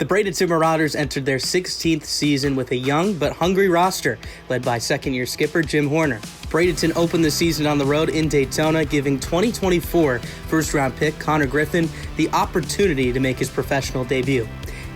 The Bradenton Marauders entered their 16th season with a young but hungry roster, led by second-year skipper Jim Horner. Bradenton opened the season on the road in Daytona, giving 2024 first-round pick Connor Griffin the opportunity to make his professional debut.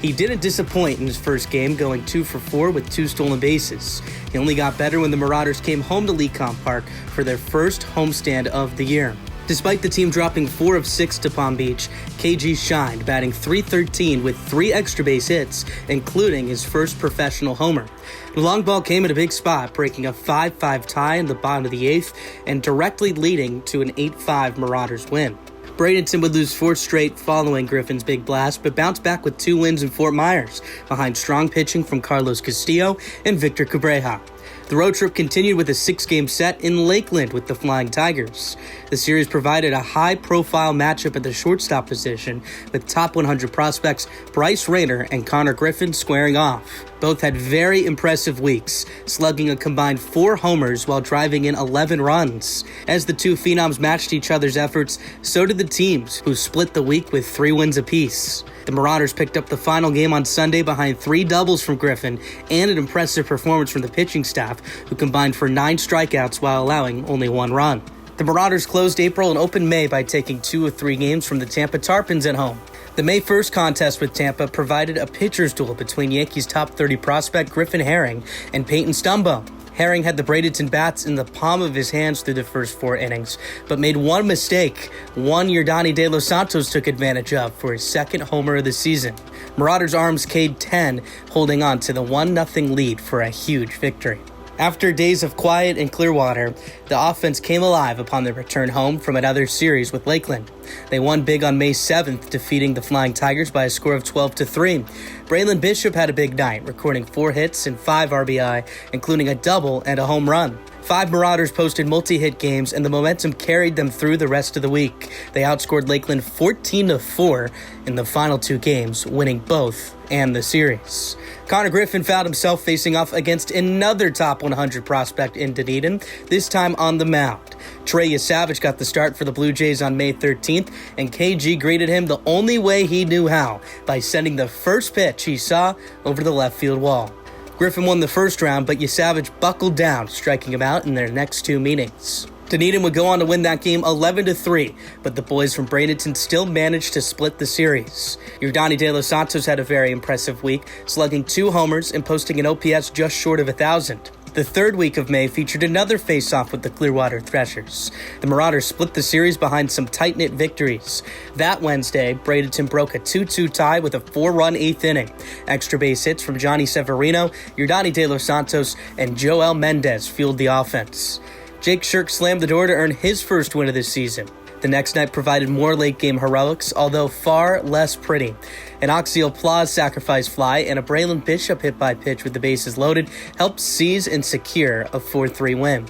He didn't disappoint in his first game, going 2 for 4 with 2 stolen bases. He only got better when the Marauders came home to Lecombe Park for their first homestand of the year. Despite the team dropping 4 of 6 to Palm Beach, KG shined, batting .313 with 3 extra base hits, including his first professional homer. The long ball came at a big spot, breaking a 5-5 tie in the bottom of the 8th and directly leading to an 8-5 Marauders win. Bradenton would lose 4 straight following Griffin's big blast, but bounced back with 2 wins in Fort Myers, behind strong pitching from Carlos Castillo and Victor Cabreja. The road trip continued with a 6-game set in Lakeland with the Flying Tigers. The series provided a high-profile matchup at the shortstop position, with top 100 prospects Bryce Rayner and Connor Griffin squaring off. Both had very impressive weeks, slugging a combined 4 homers while driving in 11 runs. As the two phenoms matched each other's efforts, so did the teams, who split the week with 3 wins apiece. The Marauders picked up the final game on Sunday behind 3 doubles from Griffin and an impressive performance from the pitching staff, who combined for 9 strikeouts while allowing only 1 run. The Marauders closed April and opened May by taking 2 of 3 games from the Tampa Tarpons at home. The May 1st contest with Tampa provided a pitcher's duel between Yankees top 30 prospect Griffin Herring and Peyton Stumbo. Herring had the Bradenton bats in the palm of his hands through the first 4 innings, but made one mistake, one Yordany De Los Santos took advantage of for his second homer of the season. Marauders' arms K'd 10, holding on to the 1-0 lead for a huge victory. After days of quiet in Clearwater, the offense came alive upon their return home from another series with Lakeland. They won big on May 7th, defeating the Flying Tigers by a score of 12-3. Braylon Bishop had a big night, recording 4 hits and 5 RBI, including a double and a home run. 5 Marauders posted multi-hit games, and the momentum carried them through the rest of the week. They outscored Lakeland 14-4 in the final 2 games, winning both and the series. Connor Griffin found himself facing off against another top 100 prospect in Dunedin, this time on the mound. Trey Yesavage got the start for the Blue Jays on May 13th, and KG greeted him the only way he knew how, by sending the first pitch he saw over the left field wall. Griffin won the first round, but Yesavage buckled down, striking him out in their next 2 meetings. Dunedin would go on to win that game 11-3, but the boys from Bradenton still managed to split the series. Yordany De Los Santos had a very impressive week, slugging 2 homers and posting an OPS just short of 1,000. The 3rd week of May featured another face-off with the Clearwater Threshers. The Marauders split the series behind some tight-knit victories. That Wednesday, Bradenton broke a 2-2 tie with a 4-run 8th inning. Extra base hits from Johnny Severino, Yordany De Los Santos, and Joel Mendez fueled the offense. Jake Shirk slammed the door to earn his first win of this season. The next night provided more late-game heroics, although far less pretty. An Oxiel Plaus sacrifice fly and a Braylon Bishop hit-by-pitch with the bases loaded helped seize and secure a 4-3 win.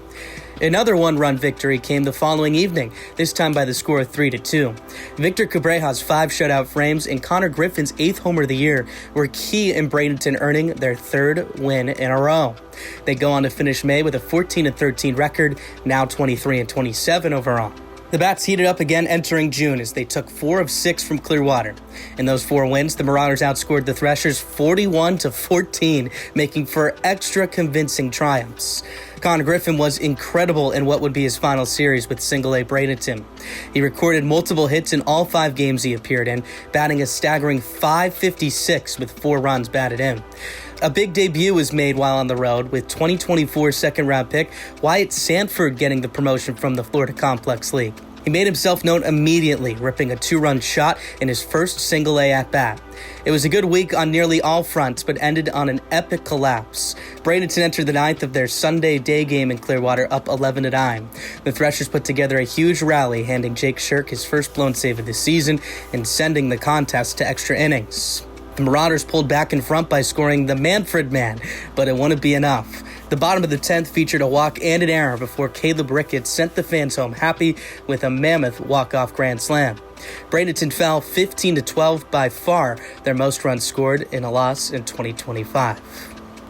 Another 1-run victory came the following evening, this time by the score of 3-2. Victor Cabreja's 5 shutout frames and Connor Griffin's 8th homer of the year were key in Bradenton earning their 3rd win in a row. They go on to finish May with a 14-13 record, now 23-27 overall. The bats heated up again entering June as they took 4 of 6 from Clearwater. In those 4 wins, the Marauders outscored the Threshers 41-14, making for extra convincing triumphs. Connor Griffin was incredible in what would be his final series with Single-A Bradenton. He recorded multiple hits in all 5 games he appeared in, batting a staggering .556 with 4 runs batted in. A big debut was made while on the road, with 2024 second-round pick Wyatt Sanford getting the promotion from the Florida Complex League. He made himself known immediately, ripping a 2-run shot in his first Single-A at-bat. It was a good week on nearly all fronts, but ended on an epic collapse. Bradenton entered the 9th of their Sunday day game in Clearwater, up 11-9. The Threshers put together a huge rally, handing Jake Shirk his first blown save of the season and sending the contest to extra innings. The Marauders pulled back in front by scoring the Manfred Man, but it wouldn't be enough. The bottom of the 10th featured a walk and an error before Caleb Ricketts sent the fans home happy with a mammoth walk-off grand slam. Bradenton fell 15-12, by far their most runs scored in a loss in 2025.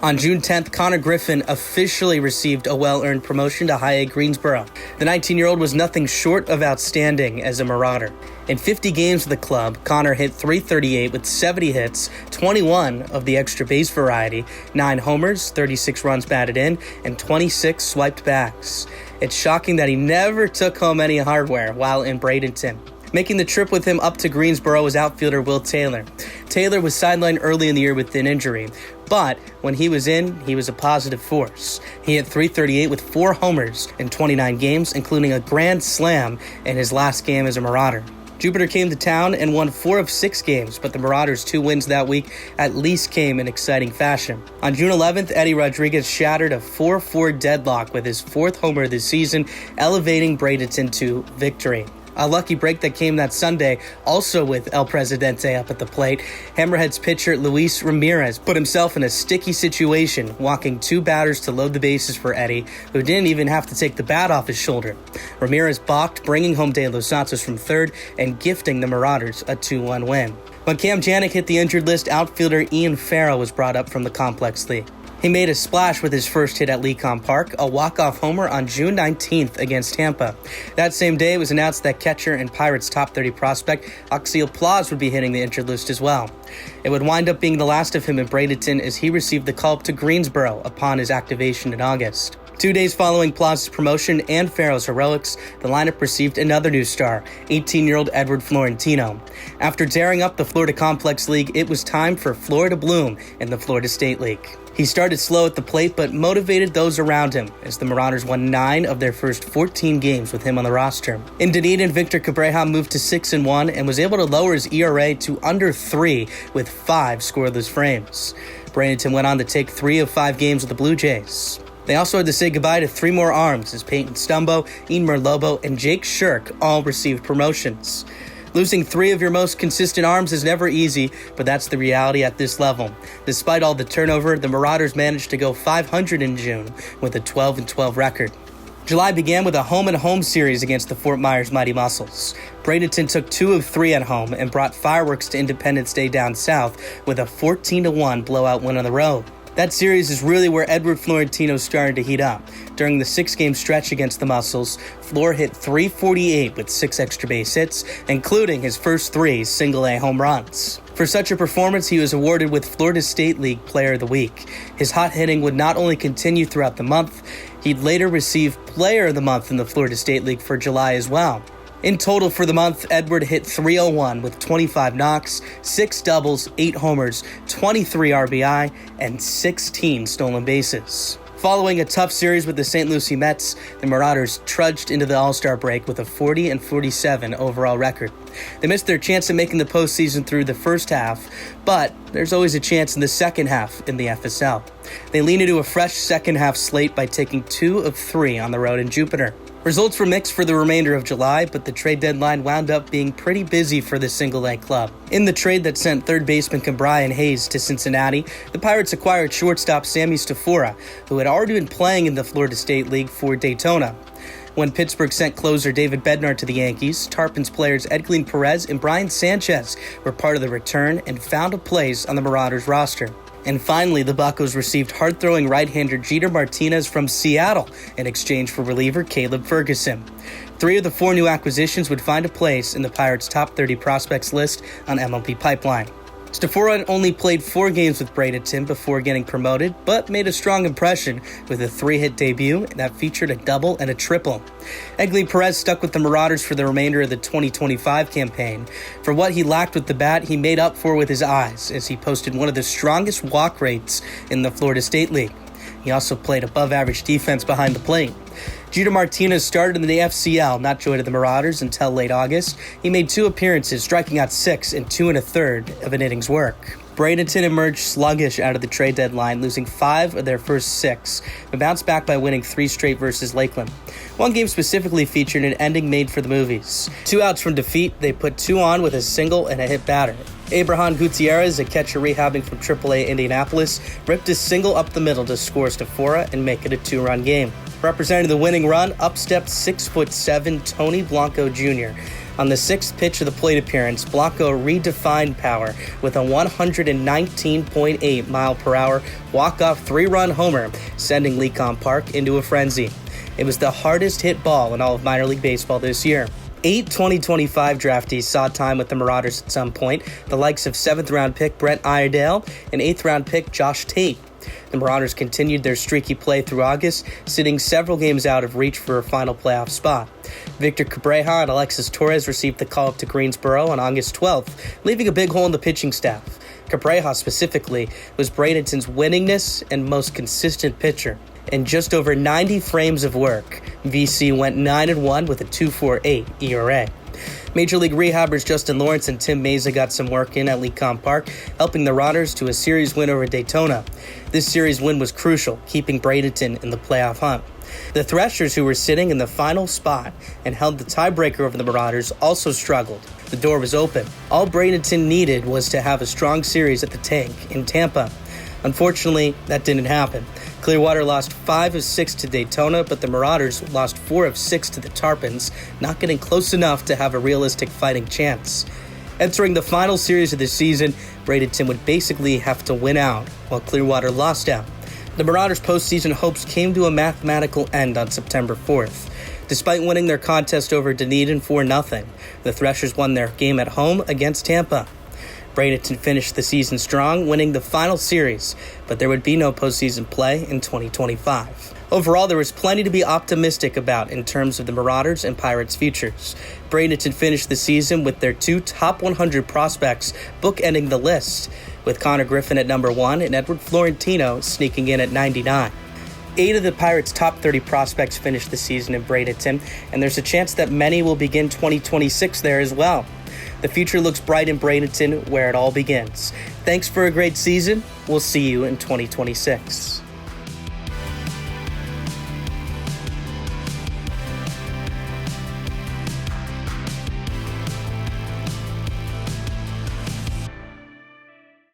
On June 10th, Connor Griffin officially received a well-earned promotion to High A Greensboro. The 19-year-old was nothing short of outstanding as a Marauder. In 50 games with the club, Connor hit .338 with 70 hits, 21 of the extra base variety, 9 homers, 36 runs batted in, and 26 swiped backs. It's shocking that he never took home any hardware while in Bradenton. Making the trip with him up to Greensboro was outfielder Will Taylor. Taylor was sidelined early in the year with an injury, but when he was in, he was a positive force. He hit .338 with 4 homers in 29 games, including a grand slam in his last game as a Marauder. Jupiter came to town and won 4 of 6 games, but the Marauders' 2 wins that week at least came in exciting fashion. On June 11th, Eddie Rodriguez shattered a 4-4 deadlock with his 4th homer this season, elevating Bradenton to victory. A lucky break that came that Sunday, also with El Presidente up at the plate. Hammerheads pitcher Luis Ramirez put himself in a sticky situation, walking 2 batters to load the bases for Eddie, who didn't even have to take the bat off his shoulder. Ramirez balked, bringing home De Los Santos from third and gifting the Marauders a 2-1 win. When Cam Janik hit the injured list, outfielder Ian Farrell was brought up from the complex league. He made a splash with his first hit at Lecom Park, a walk-off homer on June 19th against Tampa. That same day, it was announced that catcher and Pirates' top 30 prospect, Oxiel Plaus, would be hitting the injured list as well. It would wind up being the last of him in Bradenton as he received the call up to Greensboro upon his activation in August. 2 days following Plaus' promotion and Farrell's heroics, the lineup received another new star, 18-year-old Edward Florentino. After tearing up the Florida Complex League, it was time for Florida bloom in the Florida State League. He started slow at the plate, but motivated those around him, as the Marauders won 9 of their first 14 games with him on the roster. In Dunedin, Victor Cabreja moved to 6-1 and was able to lower his ERA to under 3 with 5 scoreless frames. Bradenton went on to take 3 of 5 games with the Blue Jays. They also had to say goodbye to 3 more arms, as Peyton Stumbo, Ian Merlobo, and Jake Shirk all received promotions. Losing 3 of your most consistent arms is never easy, but that's the reality at this level. Despite all the turnover, the Marauders managed to go .500 in June with a 12-12 record. July began with a home-and-home series against the Fort Myers Mighty Muscles. Bradenton took 2 of 3 at home and brought fireworks to Independence Day down south with a 14-1 blowout win on the road. That series is really where Edward Florentino started to heat up. During the 6-game stretch against the Muscles, Flor hit .348 with 6 extra base hits, including his first 3 single-A home runs. For such a performance, he was awarded with Florida State League Player of the Week. His hot hitting would not only continue throughout the month, he'd later receive Player of the Month in the Florida State League for July as well. In total for the month, Edward hit .301 with 25 knocks, 6 doubles, 8 homers, 23 RBI, and 16 stolen bases. Following a tough series with the St. Lucie Mets, the Marauders trudged into the All-Star break with a 40-47 overall record. They missed their chance of making the postseason through the first half, but there's always a chance in the second half in the FSL. They lean into a fresh second half slate by taking 2 of 3 on the road in Jupiter. Results were mixed for the remainder of July, but the trade deadline wound up being pretty busy for the single-A club. In the trade that sent third baseman Brian Hayes to Cincinnati, the Pirates acquired shortstop Sammy Stafora, who had already been playing in the Florida State League for Daytona. When Pittsburgh sent closer David Bednar to the Yankees, Tarpons players Edglin Perez and Brian Sanchez were part of the return and found a place on the Marauders roster. And finally, the Buccos received hard-throwing right-hander Jeter Martinez from Seattle in exchange for reliever Caleb Ferguson. 3 of the 4 new acquisitions would find a place in the Pirates' top 30 prospects list on MLB Pipeline. Stafora had only played 4 games with Bradenton before getting promoted, but made a strong impression with a 3-hit debut that featured a double and a triple. Edglin Perez stuck with the Marauders for the remainder of the 2025 campaign. For what he lacked with the bat, he made up for with his eyes, as he posted one of the strongest walk rates in the Florida State League. He also played above-average defense behind the plate. Jeter Martinez started in the FCL, not joined the Marauders until late August. He made 2 appearances, striking out 6 in 2 1/3 of an inning's work. Bradenton emerged sluggish out of the trade deadline, losing 5 of their first 6, but bounced back by winning 3 straight versus Lakeland. One game specifically featured an ending made for the movies. 2 outs from defeat, they put 2 on with a single and a hit batter. Abraham Gutierrez, a catcher rehabbing from AAA Indianapolis, ripped a single up the middle to score Stafora and make it a 2-run game. Representing the winning run, up stepped 6'7" Tony Blanco Jr. On the sixth pitch of the plate appearance, Blanco redefined power with a 119.8 mile per hour walk-off three-run homer, sending Lecom Park into a frenzy. It was the hardest hit ball in all of minor league baseball this year. 8 2025 draftees saw time with the Marauders at some point, the likes of 7th-round pick Brent Iredale and 8th-round pick Josh Tate. The Marauders continued their streaky play through August, sitting several games out of reach for a final playoff spot. Victor Cabreja and Alexis Torres received the call-up to Greensboro on August 12th, leaving a big hole in the pitching staff. Cabreja specifically was Bradenton's winningest and most consistent pitcher. In just over 90 frames of work, VC went 9-1 with a 2.48 ERA. Major League rehabbers Justin Lawrence and Tim Meza got some work in at Lecom Park, helping the Marauders to a series win over Daytona. This series win was crucial, keeping Bradenton in the playoff hunt. The Threshers, who were sitting in the final spot and held the tiebreaker over the Marauders, also struggled. The door was open. All Bradenton needed was to have a strong series at the Tank in Tampa. Unfortunately, that didn't happen. Clearwater lost 5 of 6 to Daytona, but the Marauders lost 4 of 6 to the Tarpons, not getting close enough to have a realistic fighting chance. Entering the final series of the season, Bradenton would basically have to win out, while Clearwater lost out. The Marauders' postseason hopes came to a mathematical end on September 4th. Despite winning their contest over Dunedin 4-0, the Threshers won their game at home against Tampa. Bradenton finished the season strong, winning the final series, but there would be no postseason play in 2025. Overall, there was plenty to be optimistic about in terms of the Marauders and Pirates' futures. Bradenton finished the season with their 2 top 100 prospects bookending the list, with Connor Griffin at number 1 and Edward Florentino sneaking in at 99. 8 of the Pirates' top 30 prospects finished the season in Bradenton, and there's a chance that many will begin 2026 there as well. The future looks bright in Bradenton, where it all begins. Thanks for a great season. We'll see you in 2026.